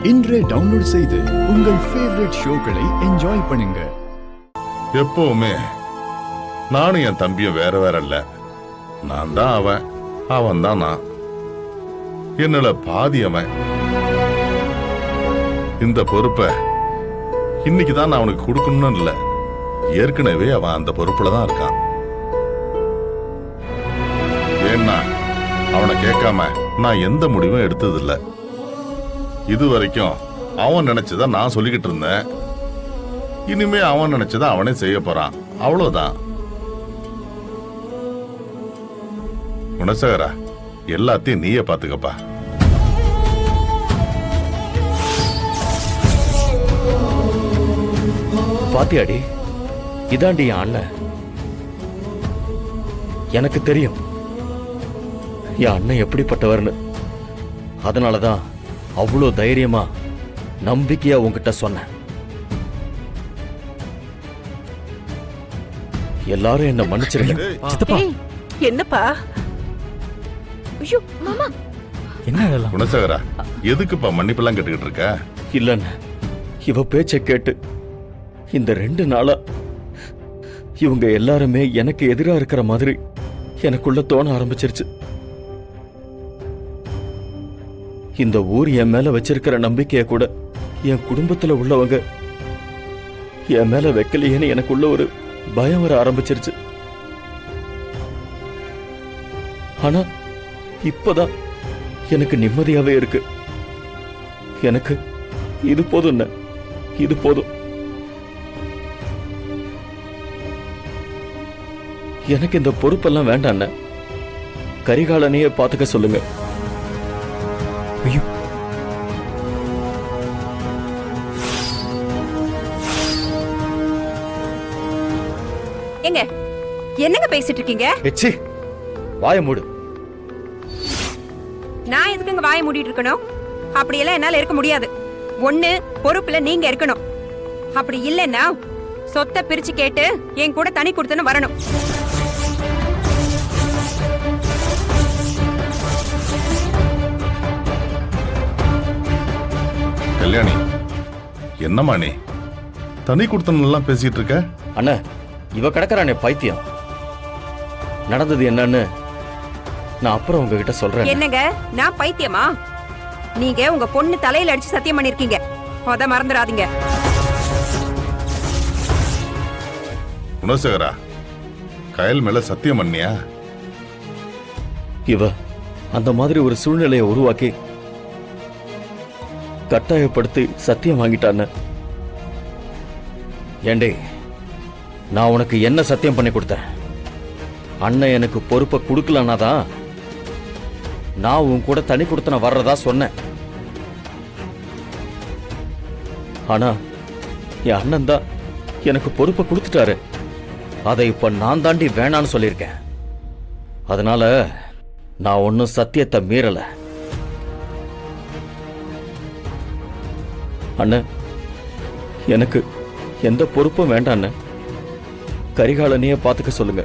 இன்றே டவுன்லோட் செய்து உங்கள் ஃபேவரட் ஷோக்களை என்ஜாய் பண்ணுங்க. எப்பவுமே நானும் என் தம்பியும் வேற வேற இல்ல. நான் தான் அவன், அவன் தான் நான். என்னோட பாதி அவன். இந்த பொறுப்பை இன்னைக்கு தான் நான் அவனுக்கு கொடுக்கணும்னு இல்லை, ஏற்கனவே அவன் அந்த பொறுப்புல தான் இருக்கான். ஏன்னா அவனை கேட்காம நான் எந்த முடிவும் எடுத்ததில்லை. இது வரைக்கும் அவன் நினைச்சத நான் சொல்லிக்கிட்டு இருந்தேன். இனிமே அவன் நினைச்சத அவனே செய்ய போறான், அவ்வளவுதான். குணசேகரா, எல்லாத்தையும் நீயே பாத்துக்கப்பா. பாத்தியாடி, இதாண்டி என் அண்ணன். எனக்கு தெரியும் என் அண்ணன் எப்படிப்பட்டவர்னு. அதனாலதான் அவ்வளோ தைரியமா நம்பிக்கையா உங்ககிட்ட சொன்னேன். எல்லாரும் என்ன மன்னிச்சிருங்க. சித்தப்பா, என்னப்பா? ஐயோ மாமா, என்ன இதெல்லாம்? குணசேகரா, எதுக்குப்பா மன்னிப்பெல்லாம் கேட்டுக்கிட்டு இருக்க? இல்லன்னு இவ பேச்சை கேட்டு இந்த 2 நாளா இவங்க எல்லாருமே எனக்கு எதிரா இருக்கிற மாதிரி எனக்குள்ள தோண ஆரம்பிச்சிருச்சு. இந்த ஊர் என் மேல வச்சிருக்கிற நம்பிக்கைய கூட என் குடும்பத்துல உள்ளவங்க என் மேல வைக்கலையேன்னு எனக்குள்ள ஒரு பயம் வர ஆரம்பிச்சிருச்சு. ஆனா இப்பதான் எனக்கு நிம்மதியாவே இருக்கு. எனக்கு இது போதும், இது போதும். எனக்கு இந்த பொறுப்பெல்லாம் வேண்டாம். கரிகாலனையே பாத்துக்க சொல்லுங்க. ஐயோ, எங்க என்னங்க பேசிட்டு இருக்கீங்க? எச்சி, வாய மூடு. நான் எதுக்குங்க வாயை மூடிட்டு இருக்கணும்? அப்படியெல்லாம் என்னால இருக்க முடியாது. ஒண்ணு பொறுப்புல நீங்க இருக்கணும், அப்படி இல்லைன்னா சொத்தை பிரிச்சு கேட்டு என் கூட தனி கொடுத்துன்னு வரணும். கல்யாணி, என்னம்மா நீ தனி கொடுத்தனெல்லாம் பேசிட்டு இருக்க? அண்ணா, இவ கிடக்குறானே பைத்தியம். நடந்தது என்னன்னு நான் அப்புறம் உங்ககிட்ட சொல்றேன். என்னங்க, நான் பைத்தியமா? நீங்க உங்க பொண்ணு தலையில அடிச்சு சத்தியம் பண்ணிருக்கீங்க, அத மறந்துடாதீங்க. குணசேகரா, கயல் மேல சத்தியம் பண்ணியா? இவ அந்த மாதிரி ஒரு சூழ்நிலையை உருவாக்கி கட்டாயப்படுத்தி சத்தியம் வாங்கிட்டான்னு. ஏண்டே, நான் உனக்கு என்ன சத்தியம் பண்ணி கொடுத்தேன்? அண்ணன் எனக்கு பொறுப்பை கொடுக்கலன்னா தான் நான் உன் கூட தனி கொடுத்தன வர்றதா சொன்னேன். ஆனா என் அண்ணன் தான் எனக்கு பொறுப்பை கொடுத்துட்டாரு. அதை இப்ப நான் தாண்டி வேணான்னு சொல்லியிருக்கேன். அதனால நான் ஒன்னும் சத்தியத்தை மீறல. அண்ணன், எனக்கு எந்த பொறுப்பும் வேண்டாம். கரிகாலனையே பாத்துக்க சொல்லுங்க.